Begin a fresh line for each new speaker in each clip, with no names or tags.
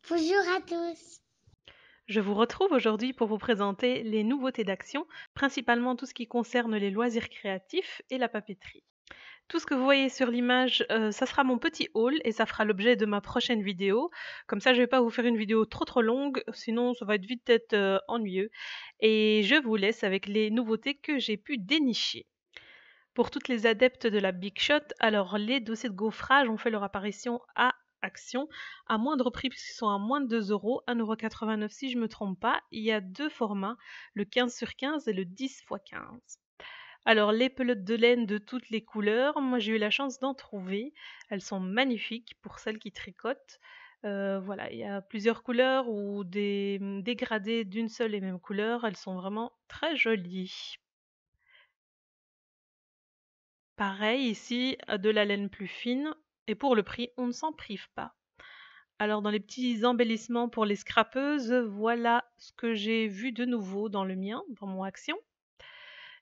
Bonjour à tous.
Je vous retrouve aujourd'hui pour vous présenter les nouveautés d'Action, principalement tout ce qui concerne les loisirs créatifs et la papeterie. Tout ce que vous voyez sur l'image, ça sera mon petit haul et ça fera l'objet de ma prochaine vidéo. Comme ça, je ne vais pas vous faire une vidéo trop longue, sinon ça va être vite être ennuyeux. Et je vous laisse avec les nouveautés que j'ai pu dénicher. Pour toutes les adeptes de la Big Shot, alors les dossiers de gaufrage ont fait leur apparition à Action à moindre prix puisqu'ils sont à moins de 2 €, 1,89 € si je ne me trompe pas. Il y a deux formats, le 15x15 et le 10x15. Alors les pelotes de laine de toutes les couleurs, moi j'ai eu la chance d'en trouver. Elles sont magnifiques pour celles qui tricotent. Voilà, il y a plusieurs couleurs ou des dégradés d'une seule et même couleur. Elles sont vraiment très jolies. Pareil ici, de la laine plus fine et pour le prix, on ne s'en prive pas. Alors dans les petits embellissements pour les scrapeuses, voilà ce que j'ai vu de nouveau dans le mien, dans mon Action.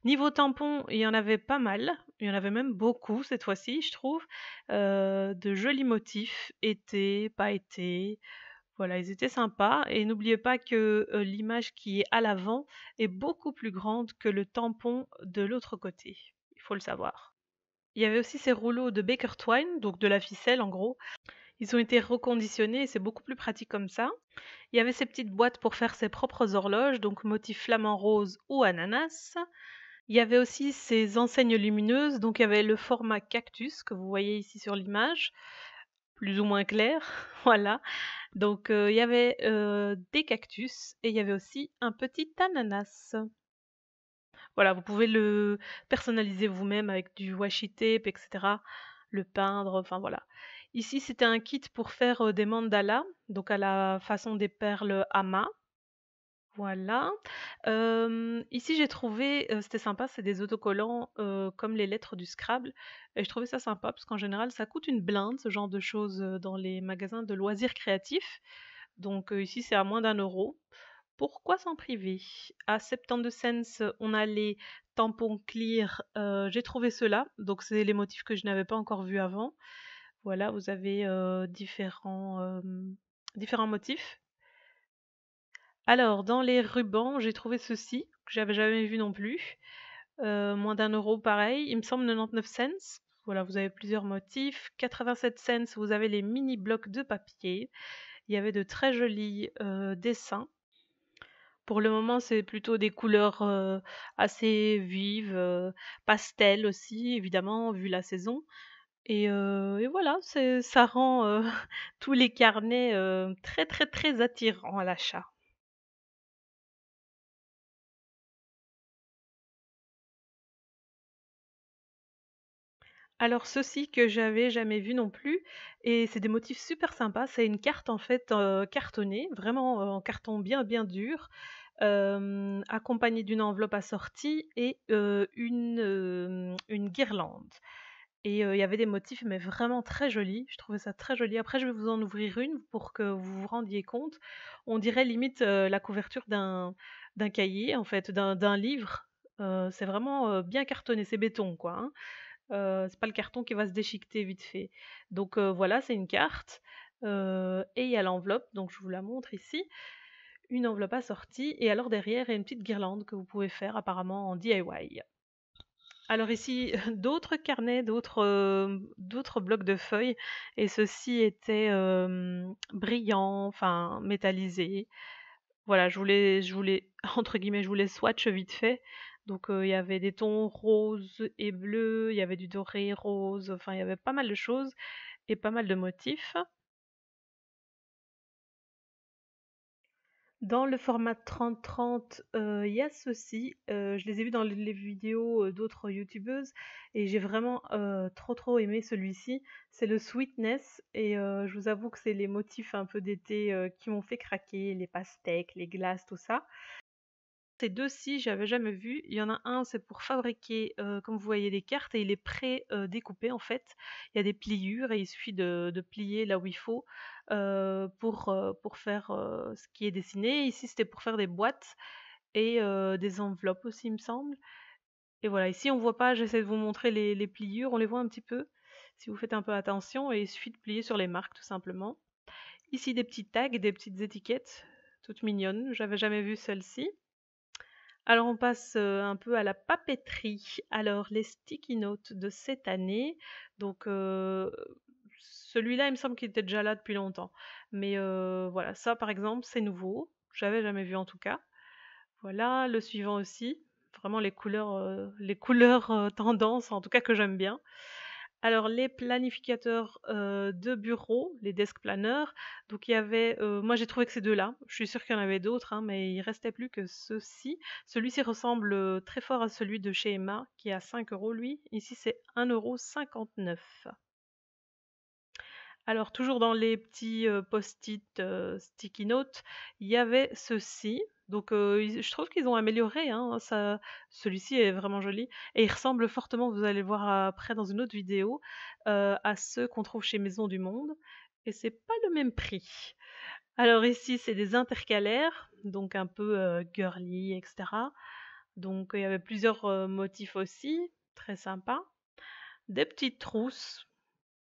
Niveau tampons, il y en avait pas mal, il y en avait même beaucoup cette fois-ci, je trouve. De jolis motifs, été, pas été, voilà, ils étaient sympas et n'oubliez pas que, l'image qui est à l'avant est beaucoup plus grande que le tampon de l'autre côté, il faut le savoir. Il y avait aussi ces rouleaux de Baker Twine, donc de la ficelle en gros. Ils ont été reconditionnés et c'est beaucoup plus pratique comme ça. Il y avait ces petites boîtes pour faire ses propres horloges, donc motif flamant rose ou ananas. Il y avait aussi ces enseignes lumineuses, donc il y avait le format cactus que vous voyez ici sur l'image, plus ou moins clair, voilà. Donc il y avait des cactus et il y avait aussi un petit ananas. Voilà, vous pouvez le personnaliser vous-même avec du washi tape, etc. Le peindre, enfin voilà. Ici, c'était un kit pour faire des mandalas, donc à la façon des perles Ama. Voilà. Ici, j'ai trouvé, c'était sympa, c'est des autocollants comme les lettres du Scrabble. Et je trouvais ça sympa parce qu'en général, ça coûte une blinde, ce genre de choses dans les magasins de loisirs créatifs. Donc ici, c'est à moins d'1 €. Pourquoi s'en priver? À 72 cents, on a les tampons clear, j'ai trouvé ceux-là, donc c'est les motifs que je n'avais pas encore vus avant. Voilà, vous avez, différents motifs. Alors dans les rubans, j'ai trouvé ceux-ci, que j'avais jamais vus non plus, moins d'1 € pareil, il me semble 99 cents. Voilà, vous avez plusieurs motifs. 87 cents, vous avez les mini blocs de papier. Il y avait de très jolis, dessins. Pour le moment, c'est plutôt des couleurs, assez vives, pastel aussi évidemment vu la saison et voilà, ça rend, tous les carnets, très attirants à l'achat. Alors ceci que j'avais jamais vu non plus et c'est des motifs super sympas, c'est une carte en fait, cartonnée, vraiment, en carton bien dur, accompagnée d'une enveloppe assortie et une guirlande. Et il y avait des motifs, mais vraiment très jolis. Je trouvais ça très joli. Après, je vais vous en ouvrir une pour que vous vous rendiez compte. On dirait limite, la couverture d'un cahier, en fait, d'un livre. C'est vraiment, bien cartonné, c'est béton, quoi, hein. C'est pas le carton qui va se déchiqueter vite fait. Donc voilà, c'est une carte, et il y a l'enveloppe, donc je vous la montre ici. Une enveloppe assortie et alors derrière, il y a une petite guirlande que vous pouvez faire apparemment en DIY. Alors ici, d'autres carnets, d'autres blocs de feuilles et ceux-ci étaient, brillants, enfin métallisés. Voilà, je voulais entre guillemets, je voulais swatch vite fait. Donc il y avait des tons roses et bleus, il y avait du doré, rose, enfin il y avait pas mal de choses et pas mal de motifs. Dans le format 30-30, il y a ceux-ci, je les ai vus dans les vidéos, d'autres youtubeuses et j'ai vraiment, trop aimé celui-ci. C'est le Sweetness et je vous avoue que c'est les motifs un peu d'été, qui m'ont fait craquer, les pastèques, les glaces, tout ça. Ces deux-ci, j'avais jamais vu. Il y en a un, c'est pour fabriquer, comme vous voyez, des cartes et il est pré-découpé en fait. Il y a des pliures et il suffit de plier là où il faut pour faire ce qui est dessiné. Ici, c'était pour faire des boîtes et des enveloppes aussi, il me semble. Et voilà, ici, on voit pas, j'essaie de vous montrer les pliures, on les voit un petit peu si vous faites un peu attention et il suffit de plier sur les marques tout simplement. Ici des petits tags et des petites étiquettes, toutes mignonnes, j'avais jamais vu celles-ci. Alors on passe, un peu à la papeterie. Alors les sticky notes de cette année, donc celui-là il me semble qu'il était déjà là depuis longtemps. Mais voilà, ça par exemple c'est nouveau, j'avais jamais vu en tout cas. Voilà, le suivant aussi, vraiment les couleurs, tendances en tout cas que j'aime bien. Alors les planificateurs, de bureau, les desk planners, donc il y avait, moi j'ai trouvé que ces 2 là, je suis sûre qu'il y en avait d'autres, hein, mais il restait plus que ceux-ci. Celui-ci ressemble, très fort à celui de chez Emma qui est à 5 € lui, ici c'est 1,59 €. Alors toujours dans les petits, post-it, sticky notes, il y avait ceux-ci, donc ils je trouve qu'ils ont amélioré, hein, ça celui-ci est vraiment joli et il ressemble fortement, vous allez le voir après dans une autre vidéo, à ceux qu'on trouve chez Maisons du Monde et c'est pas le même prix. Alors ici, c'est des intercalaires, donc un peu, girly et cetera. Donc il y avait plusieurs, motifs aussi, très sympa. Des petites trousses,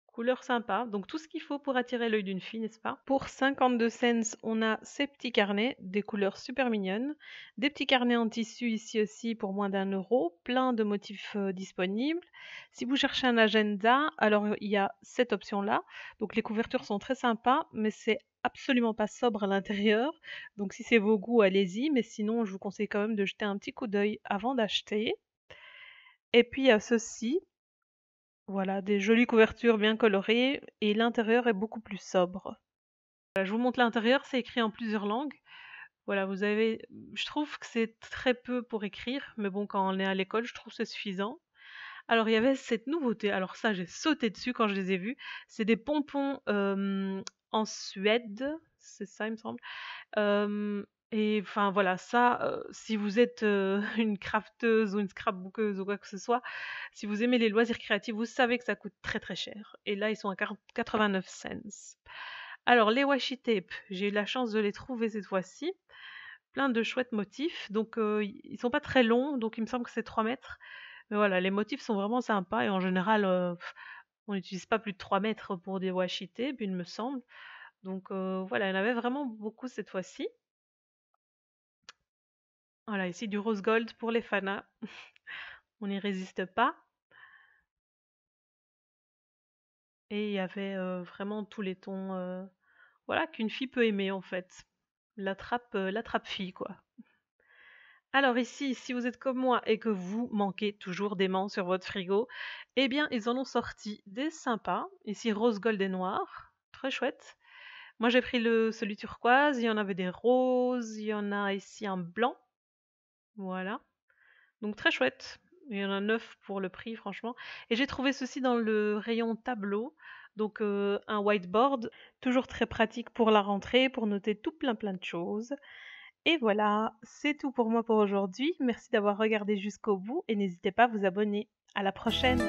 couleur sympa, donc tout ce qu'il faut pour attirer l'œil d'une fille, n'est-ce pas? Pour 52 cents, on a ces petits carnets, des couleurs super mignonnes, des petits carnets en tissu ici aussi pour moins d'1 €, plein de motifs disponibles. Si vous cherchez un agenda, alors il y a cette option-là. Donc les couvertures sont très sympas, mais c'est absolument pas sobre à l'intérieur. Donc si c'est vos goûts, allez-y, mais sinon je vous conseille quand même de jeter un petit coup d'œil avant d'acheter. Et puis il y a ceci. Voilà, des jolies couvertures bien colorées et l'intérieur est beaucoup plus sobre. Voilà, je vous montre l'intérieur, c'est écrit en plusieurs langues. Voilà, vous avez je trouve que c'est très peu pour écrire, mais bon, quand on est à l'école, je trouve que c'est suffisant. Alors il y avait cette nouveauté, alors ça j'ai sauté dessus quand je les ai vus, c'est des pompons, en Suède, c'est ça il me semble. Et enfin voilà, ça, si vous êtes, une crafteuse ou une scrapbookeuse ou quoi que ce soit, si vous aimez les loisirs créatifs, vous savez que ça coûte très, très cher et là, ils sont à 89 cents. Alors les washi tape, j'ai eu la chance de les trouver cette fois-ci, plein de chouettes motifs, donc ils sont pas très longs, donc il me semble que c'est 3 mètres. Mais voilà, les motifs sont vraiment sympas et en général, on n'utilise pas plus de 3 mètres pour des washi tape, il me semble. Donc voilà, il y en avait vraiment beaucoup cette fois-ci. Voilà, ici du rose gold pour les fanas. On n'y résiste pas. Et il y avait vraiment tous les tons voilà, qu'une fille peut aimer en fait. La trappe fille quoi. Alors ici, si vous êtes comme moi et que vous manquez toujours d'aimants sur votre frigo, eh bien ils en ont sorti des sympas. Ici rose gold et noir, très chouette. Moi j'ai pris celui turquoise, il y en avait des roses, il y en a ici un blanc. Voilà. Donc très chouette. Il y en a 9 pour le prix franchement et j'ai trouvé ceci dans le rayon tableau, donc un whiteboard, toujours très pratique pour la rentrée, pour noter tout plein plein de choses et voilà, c'est tout pour moi pour aujourd'hui. Merci d'avoir regardé jusqu'au bout et n'hésitez pas à vous abonner. À la prochaine!